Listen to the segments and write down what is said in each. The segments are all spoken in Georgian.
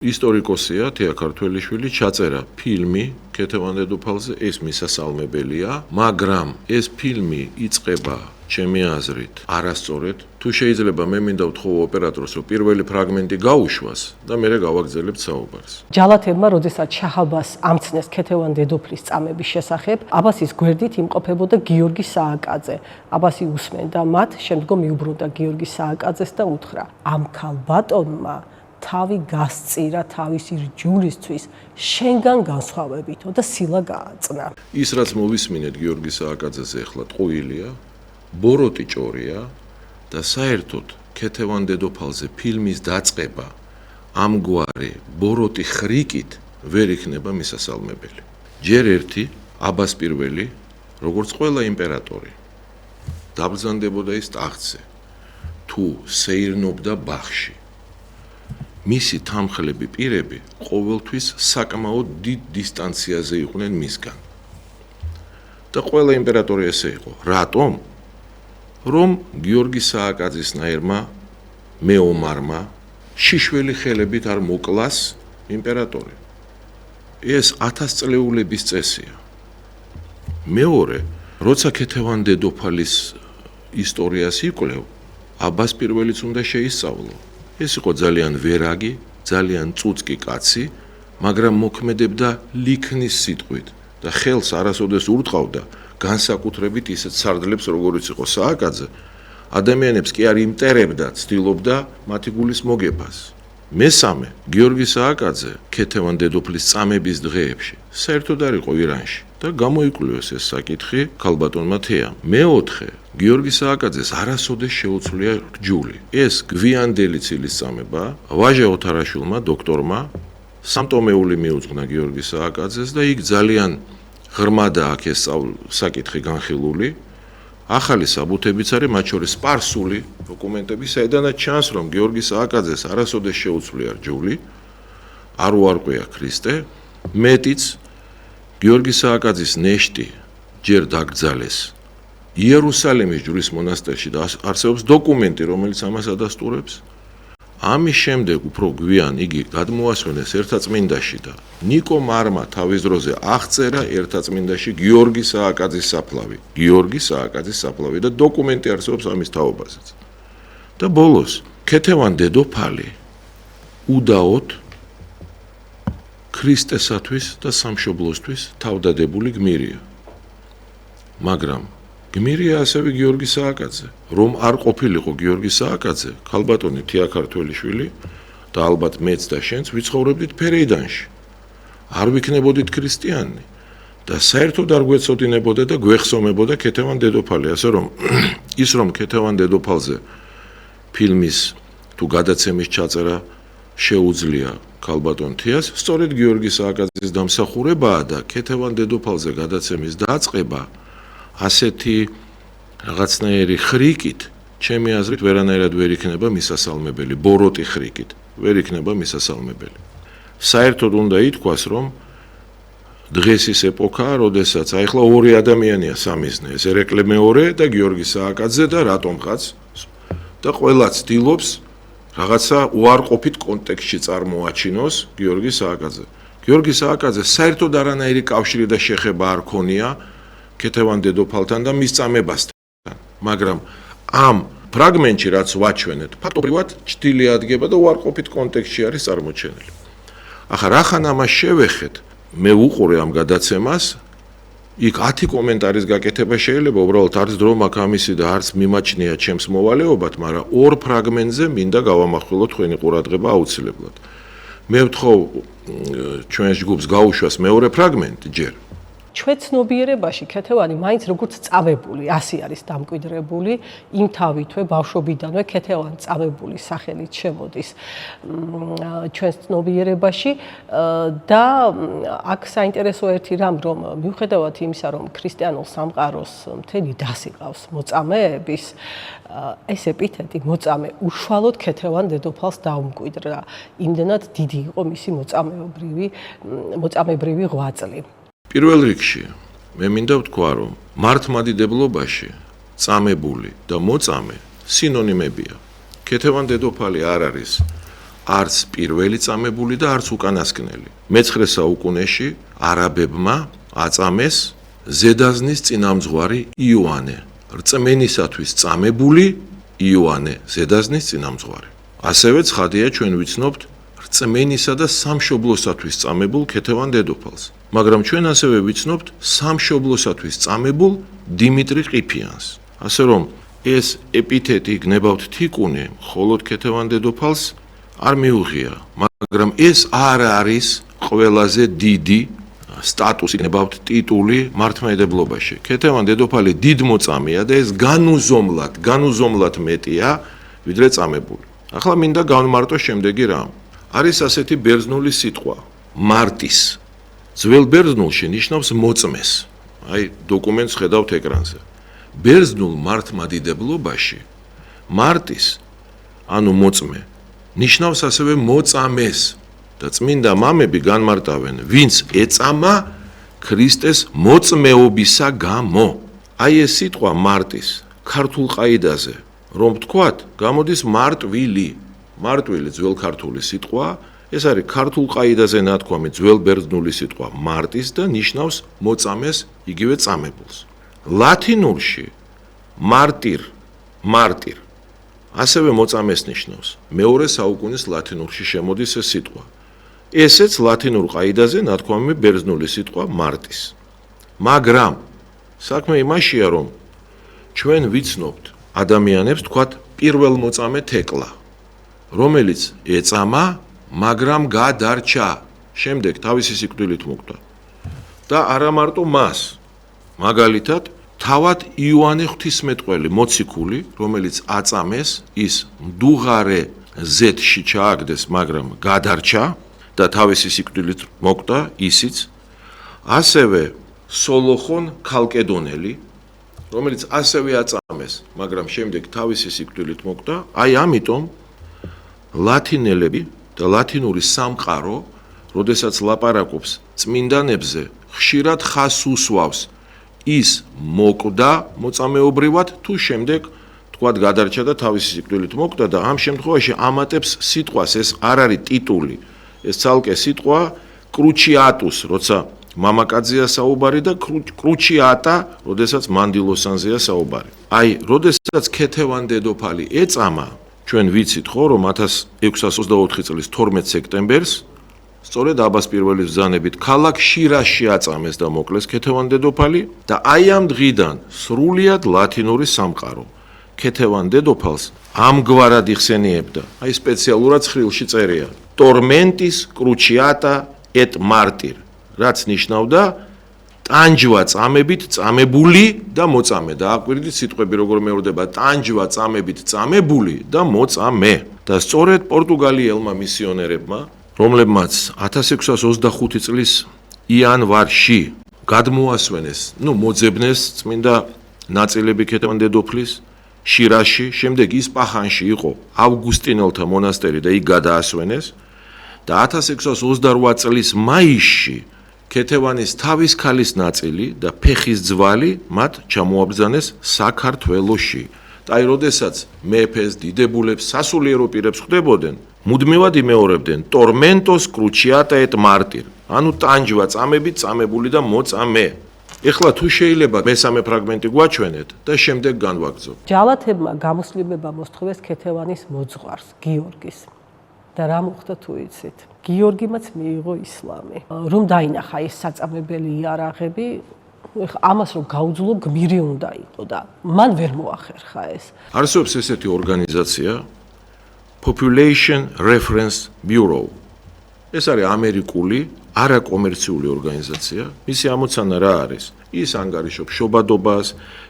ისტორიკოსია თეა ქართველიშვილი ჩაწერა ფილმი ქეთევან დედოფალზე, ეს მისასალმებელია, მაგრამ ეს ფილმი იწყება ჩემი აზრით არასწორად. თუ შეიძლება მე მინდა ვთხოვო ოპერატორს, რომ პირველი ფრაგმენტი გაუშვას და მერე გავაგრძელებთ საუბარს. ჯალათებმა, როდესაც შაჰ-აბას ამცნეს ქეთევან დედოფლის წამების შესახებ, აბასის გვერდით იმყოფებოდა გიორგი სააკაძე. აბასი უსმენდა მათ, შემდგომ მიუბრუნდა გიორგი სააკაძეს და უთხრა: ამ ქალბატონმა თავი გასწირა თავისი რჯულისთვის შენგან განსხვავებითო და სილა გააწნა. ის რაც მოვისმინეთ გიორგი სააკაძეზე ახლა ტყუილია, ბოროტი ჭორია და საერთოდ ქეთევან დედოფალზე ფილმის დაწყება ამგვარი ბოროტი ხრიკით ვერ იქნება მისასალმებელი. ჯერ ერთი აბას პირველი, როგორც ყველა იმპერატორი, დაბრძანდებოდა ის ტახტზე, თუ სეირნობდა ბაღში. მისი თამხლები პირები ყოველთვის საკმაოდ დიდ დისტანციაზე იყვნენ მისგან. და ყველა იმპერატორი ესე იყო. რატომ? რომ გიორგი სააკაძისნაირმა მეომარმა შიშველი ხელებით არ მოკლას იმპერატორი. ეს 1000 წლეულების წესია. მეორე, როცა ქეთევან დედოფალის ისტორიას იკვლევ, აბას პირველიც უნდა შეისწავლო. ეს იყო ძალიან ვერაგი, ძალიან წუწკი კაცი, მაგრამ მოქმედებდა ლიქნის სიტყვით და ხელს არასოდეს ურტყავდა განსაკუთრებით ისეთ სარდლებს, როგორიც იყო სააკაძე, ადამიანებს კი არ იმტერებდა, ცდილობდა მათი გულის მოგებას. მესამე, გიორგი სააკაძე ქეთევან დედოფლის წამების დღეებში საერთოდ არ იყო ირანში და გამოიკვლევს ეს საკითხი ქალბატონმა თეამ. მეოთხე, გიორგი სააკაძეს არასოდეს შეუცვლია რჯული. ეს გვიანდელი ცილის წამება, ვაჟა ოთარაშვილმა, დოქტორმა, სამტომეული მიუძღვნა გიორგი სააკაძეს და იქ ძალიან ღრმადაა ეს საკითხი განხილული. ახალი საბუთებიც არის, მათ შორის სპარსული დოკუმენტები, საიდანაც ჩანს, რომ გიორგი სააკაძეს არასოდეს შეუცვლია რჯული, არ უარყვია ქრისტე, მეტიც გიორგი სააკაძის ნეშტი ჯერ დაკრძალეს იერუსალიმის ჯვრის მონასტერში და არსებობს დოკუმენტი, რომელიც ამას ადასტურებს. ამის შემდეგ უფრო გვიან იგი გადმოასვენეს ერთაწმინდაში და ნიკო მარმა თავის დროზე აღწერა ერთაწმინდაში გიორგი სააკაძის საფლავი. გიორგი სააკაძის საფლავი და დოკუმენტი არსებობს ამის თაობაზეც. და ბოლოს, ქეთევან დედოფალი უდაოდ ქრისტესათვის და სამშობლოსთვის თავდადებული გმირია. მაგრამ გმირია ასევე გიორგი სააკაძე. რომ არ ყოფილიყო გიორგი სააკაძე, ქალბატონი თეა ქართველიშვილი და ალბათ მეც და შენც ვიცხოვრებდით ფერეიდანში. არ ვიქნებოდით ქრისტიანი და საერთოდ არ გვეცოდინებოდა და გვეხსომებოდა ქეთევან დედოფალი, ასე რომ ის რომ ქეთევან დედოფალზე ფილმის თუ გადაცემის ჩაწერა შეუძლია ქალბატონ თეას, სწორედ გიორგი სააკაძის დამსახურებაა და ქეთევან დედოფალზე გადაცემის დაწყება ასეთი რაღაცნაირი ხრიკით, ჩემი აზრით ვერანაირად ვერ იქნება მისასალმებელი, ბოროტი ხრიკით ვერ იქნება მისასალმებელი. საერთოდ უნდა ითქვას, რომ დღეს ის ეპოქაა, როდესაც ახლა ორი ადამიანია სამიზნე, ეს ერეკლე მეორე და გიორგი სააკაძე და რატომღაც და ყველა ცდილობს რაღაცა უარყოფით კონტექსტში წარმოაჩინოს გიორგი სააკაძე. გიორგი სააკაძე საერთოდ არანაირი კავშირი და შეხება არ ქონია ქეთევან დედოფალთან და მის წამებასთან. მაგრამ ამ ფრაგმენტში რაც ვაჩვენეთ, ფაქტობრივად ჭრილი ადგება და უარყოფით კონტექსტში არის წარმოჩენილი. ახლა რახან ამას შევეხეთ, მე ვუყურე ამ გადაცემას, იქ 10 კომენტარის გაკეთება შეიძლება, უბრალოდ არც დრო მაქვს ამისი და არც მიმაჩნია ჩემს მოვალეობად, მაგრამ ორ ფრაგმენტზე მინდა გავამახვილო თქვენი ყურადღება აუცილებლად. მე ვთხოვ ჩვენს ჯგუფს გაუშვას მეორე ფრაგმენტი ჯერ. ჩვენ ცნობიერებაში ქეთევანი მაინც როგორც წავებული, ასე არის დამკვიდრებული, იმ თავითვე ბავშვობიდანვე ქეთევან წავებული სახელით შემოდის ჩვენ ცნობიერებაში და აქ საინტერესო ერთი რამ, რომ მიუხედავად იმისა, რომ ქრისტიანულ სამყაროს მთელი დასი ყავს მოწამეების, ეს ეპითეტი მოწამე უშუალოდ ქეთევან დედოფალს დაუმკვიდრა. იმდენად დიდი იყო მისი მოწამებრივი ღვაწლი. პირველ რიგში მე მინდა ვთქვა, რომ მართლმადიდებლობაში წამებული და მოწამე სინონიმებია. ქეთევან დედოფალი არ არის არც პირველი წამებული და არც უკანასკნელი. მე-19 საუკუნეში არაბებმა აწამეს ზედაზნის წინამძღვარი იოანე, რწმენისათვის წამებული იოანე, ზედაზნის წინამძღვარი. ასევე ცხადია ჩვენ ვიცნობთ რწმენისა და სამშობლოსათვის წამებულ ქეთევან დედოფალს, მაგრამ ჩვენ ასევე ვიცნობთ სამშობლოსათვის წამებულ დიმიტრი ყიფიანს. ასე რომ ეს ეპითეტი გნებავთ თიკუნე, მხოლოდ ქეთევან დედოფალს არ მიუღია, მაგრამ ეს არ არის ყველაზე დიდი სტატუსი, გნებავთ ტიტული მართლმადიდებლობაში. ქეთევან დედოფალი დიდმოწამეა და ეს განუზომლად მეტია, ვიდრე წამებული. ახლა მინდა გავმარტო შემდეგი რამ. არის ასეთი ბერძნული სიტყვა, მარტის. ძველ ბერძნულში ნიშნავს მოწმეს. აი, დოკუმენტს ხედავთ ეკრანზე. ბერძნულ მართლმადიდებლობაში მარტის, ანუ მოწმე, ნიშნავს ასევე მოწამეს და წმინდა მამები განმარტავენ, ვინც ეწამა ქრისტეს მოწმეობისა გამო. აი ეს სიტყვა მარტის ქართულ ყაიდაზე რომ ვთქვათ, გამოდის მარტვილი. მარტვილი ძველ ქართული სიტყვა, ეს არის ქართულ ყაიდაზე ნათქვამი ძველ ბერძნული სიტყვა მარტის და ნიშნავს მოწამეს, იგივე წამებულს. ლათინურში მარტირ ასევე მოწამეს ნიშნავს. მეორე საუკუნის ლათინურში შემოდის ეს სიტყვა. ესეც ლათინურ ყაიდაზე ნათქვამი ბერძნული სიტყვა მარტის. მაგრამ საქმე იმაშია, რომ ჩვენ ვიცნობთ ადამიანებს თქვათ პირველ მოწამე თეკლა, რომელიც ეწამა, მაგრამ გადარჩა, შემდეგ თავისი სიკვდილით მოკვდა. და არა მარტო მას, მაგალითად, თავად იოანე ღვთისმეტყველი მოციქული, რომელიც აწამეს, ის მდუღარე ზეთში ჩააგდეს, მაგრამ გადარჩა და თავისი სიკვდილით მოკვდა ისიც, ასევე სოლოხონ ქალკედონელი, რომელიც ასევე აწამეს, მაგრამ შემდეგ თავისი სიკვდილით მოკვდა. აი ამიტომ ლათინელები და ლათინური სამყარო, როდესაც ლაპარაკობს წმინდანებზე, ხშირად ხას უსვავს ის მოკვდა მოწამეობრივად თუ შემდეგ თქვათ გადარჩა და თავისი სიკვდილით მოკვდა და ამ შემთხვევაში ამატებს სიტყვას, ეს არ არის ტიტული, ეს ცალკე სიტყვა კრუჩიატუს, როცა მამაკაცზეა საუბარი და კრუჩიატა, როდესაც მანდილოსანზეა საუბარი. აი, როდესაც ქეთევან დედოფალი ეწამა, ჩვენ ვიცით ხო, რომ 1624 წლის 12 სექტემბერს სწორედ აბას პირველის ბრძანებით ქალაქ შირაში აწამეს და მოკლეს ქეთევან დედოფალი და აი ამ დღიდან სრულიად ლათინური სამყარო ქეთევან დედოფალს ამგვარად იხსენიებდა. აი სპეციალურად ცხრილში წერია tormentis cruciata et martyr, რაც ნიშნავდა ტანჯვა წამებით წამებული და მოწამე. და აკვირდით სიტყვები როგორ მეორდება ტანჯვა წამებით წამებული და მოწამე. და სწორედ პორტუგალიელმა მისიონერებმა, რომლებმაც 1625 წლის იანვარში გადმოასვენეს, მოძებნეს წმინდა ნაწილები ქეთევან დედოფლის შირაში, შემდეგ ისპაჰანში იყო ავგუსტინელთა მონასტერი და იქ გადაასვენეს და 1628 წლის მაისში ქეთევანის თავის ქალის ნაწილი და ფეხის ძვალი მათ ჩამოაბრძანეს საქართველოში. და აი, როდესაც მეფეს, დიდებულებს, სასულიერო პირებს ხვდებოდნენ, მუდმივად იმეორებდნენ tormentos cruciata et martyr, ანუ ტანჯვა წამებით წამებული და მოწამე. ეხლა თუ შეიძლება მესამე ფრაგმენტი გვაჩვენეთ და შემდეგ განვაგრძობ. ჯალათებმა გამოსლიბება მოსთხოვეს ქეთევანის მოძღვარს, გიორგის. და რა მოხდა თუ იცით? გიორგიმაც მიიღო ისლამი. რომ დაინახა ეს საწამებელი იარაღები, ამას რომ გაუძლო გმირი უნდა იყო და მან ვერ მოახერხა ეს. არსებობს ესეთი ორგანიზაცია Population Reference Bureau. ეს არის ამერიკული არაკომერციული ორგანიზაცია. მისი ამოცანა რა არის? ის ანგარიშობს შობადობას,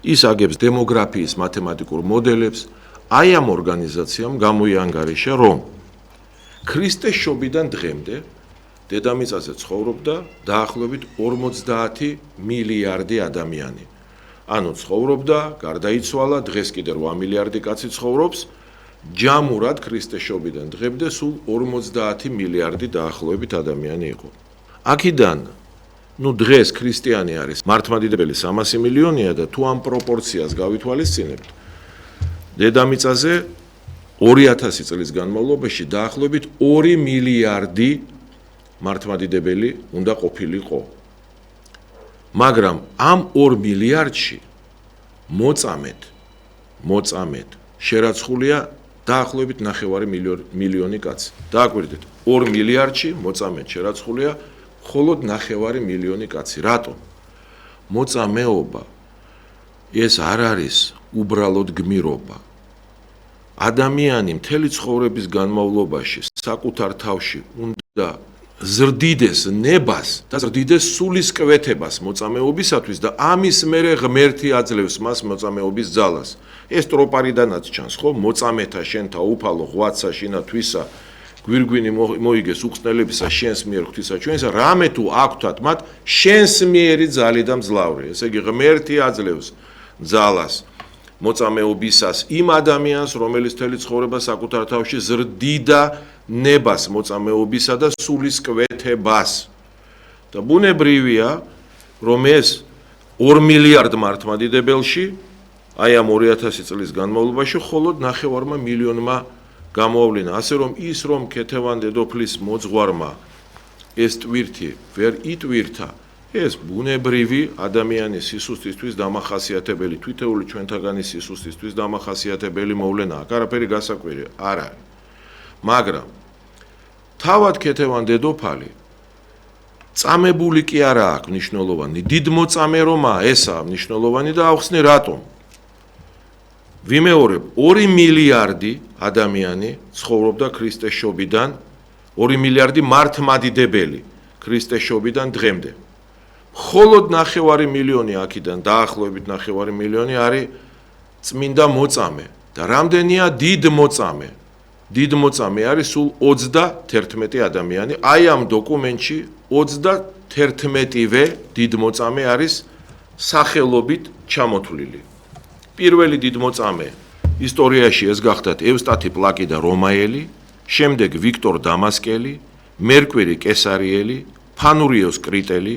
ის აგებს დემოგრაფიის მათემატიკურ მოდელებს. აი ამ ორგანიზაციამ გამოიანგარიშა, რომ ქრისტეს შობიდან დღემდე დედამიწაზე ცხოვრობდა დაახლოებით 50 მილიარდი ადამიანი. ანუ ცხოვრობდა, გარდაიცვალა, დღეს კიდე 8 მილიარდი კაცი ცხოვრობს. ჯამურად ქრისტეს შობიდან დღემდე სულ 50 მილიარდი დაახლოებით ადამიანი იყო. აქედან დღეს ქრისტიანი არის მართლმადიდებელი 300 მილიონია და თუ ამ პროპორციას გავითვალისწინებთ, დედამიწაზე 2000 წლის განმავლობაში დაახლოებით 2 მილიარდი მართლმადიდებელი უნდა ყოფილიყო. მაგრამ ამ 2 მილიარდში მოწამედ შერაცხულია დაახლოებით 9 მილიონი კაცი. დააკვირდით, 2 მილიარდში მოწამედ შერაცხულია მხოლოდ 9 მილიონი კაცი. რატომ? მოწამეობა ეს არ არის უბრალოდ გმირობა. ადამიანი მთელი ცხოვრების განმავლობაში საკუთარ თავში უნდა ზრდიდეს ნებას და ზრდიდეს სულისკვეთებას მოწამეობისათვის და ამის მერე ღმერთი აძლევს მას მოწამეობის ძალას. ეს ტროპარიდანაც ჩანს, ხო? მოწამეთა შენთა უფალო ღვაცა შინა თვისა გვირგვინი მოიგეს უხსნელებისა შენს მიერ ღვთისა ჩვენსა რამე თუ აქვთათ მათ შენს მიერი ძალი და მძლავრი. ესე იგი ღმერთი აძლევს ძალას მოწამეობისას იმ ადამიანს, რომელიც მთელი ცხოვრება საკუთარ თავში ზრდიდა ნებას მოწამეობისა და სულისკვეთებას. და ბუნებრივია, რომ ეს 2 მილიარდ მართლმადიდებელში აი ამ 2000 წლის განმავლობაში მხოლოდ 9 მილიონმა გამოავლინა. ასე რომ ის რომ ქეთევან დედოფლის მოძღვარმა ეს ტვირთი ვერ იტვირთა, ეს ბუნებრივი ადამიანის სისუსტისთვის დამახასიათებელი, თვითეული ჩვენთაგანი სისუსტისთვის დამახასიათებელი მოვლენაა. არაფერი გასაკვირი არ არის. მაგრამ თავად ქეთევან დედოფალი წამებული კი არა აქვს მნიშვნელოვანი, დიდ მოწამე რომაა ესაა მნიშვნელოვანი და ავხსნი რატომ. ვიმეორებ, 2 მილიარდი ადამიანი ცხოვრობდა ქრისტეს შობიდან, 2 მილიარდი მართლმადიდებელი ქრისტეს შობიდან დღემდე. მხოლოდ 9 მილიონი აქედან დაახლოებით 9 მილიონი არის წმინდა მოწამე და რამდენია დიდ მოწამე? დიდ მოწამე არის სულ 31 ადამიანი. აი ამ დოკუმენტში 31-ვე დიდ მოწამე არის სახელობით ჩამოთვლილი. პირველი დიდ მოწამე ისტორიაში ეს გახდათ ევსტათი პლაკი და რომაელი, შემდეგ ვიქტორ დამასკელი, მერკვირი კესარიელი, ფანურიოს კრიტელი,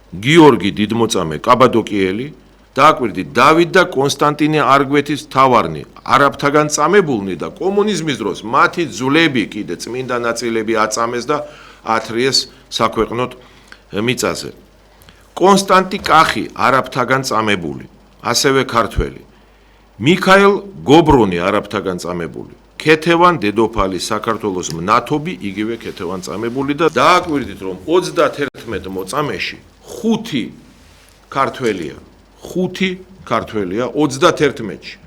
გიორგი დიდმოწამე კაბადოკიელი, დააკვირდით დავით და კონსტანტინე არგვეთის თავარნი, არაბთაგან წამებულნი და კომუნიზმის დროს მათი ძვლები კიდე წმინდა ნაწილები აწამეს და ათრიეს საქვეყნოდ მიწაზე. კონსტანტი კახი არაბთაგან წამებული, ასევე ქართველი. მიქაელ გობრონი არაბთაგან წამებული. ქეთევან დედოფალი საქართველოს მნათობი იგივე ქეთევან წამებული და დააკვირდით რომ 31 მოწამეში 5 ქართველია. 5 ქართველია 31-ში.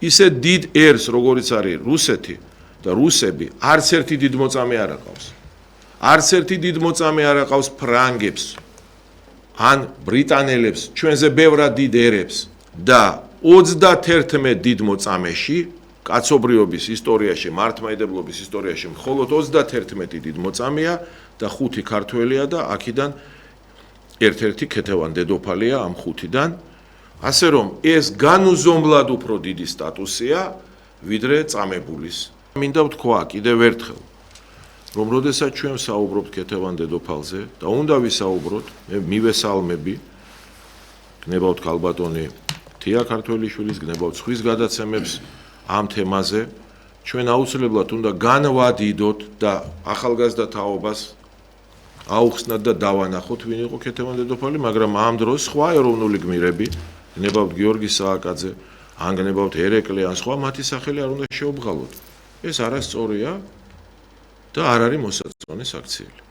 ისე დიდ ერს როგორიც არის რუსეთი და რუსები არც ერთი დიდ მოწამე არ აყავს. არც ერთი დიდ მოწამე არ აყავს ფრანგებს ან ბრიტანელებს, ჩვენზე ბევრად დიდ ერებს და 31 დიდ მოწამეში კაცობრიობის ისტორიაში, მართლმადიდებლობის ისტორიაში მხოლოდ 31 დიდ მოწამეა და 5 ქართველია და აქედან ერთ-ერთი ქეთევან დედოფალია ამ 5-დან. ასე რომ ეს განუზომლად უფრო დიდი სტატუსია ვიდრე წამებულის. მინდა ვთქვა კიდევ ერთხელ, რომ როდესაც ჩვენ საუბრობთ ქეთევან დედოფალზე და უნდა ვისაუბროთ, მე მივესალმები გნებავთ ქალბატონი თია ქართველიშვილის, გნებავთ სხვის გადაცემებს ამ თემაზე. ჩვენ აუცილებლად უნდა განვადიდოთ და ახალგაზრდა თაობას აუხსნათ და დავანახოთ ვინ იყო ქეთევან დედოფალი, მაგრამ ამ დროს სხვა ეროვნული გმირები, გნებავთ გიორგი სააკაძე, ან გნებავთ ერეკლე, ან სხვა მათი სახელი არ უნდა შეობღალოთ. ეს არასწორია და არ არის მოსაწონი საქციელი.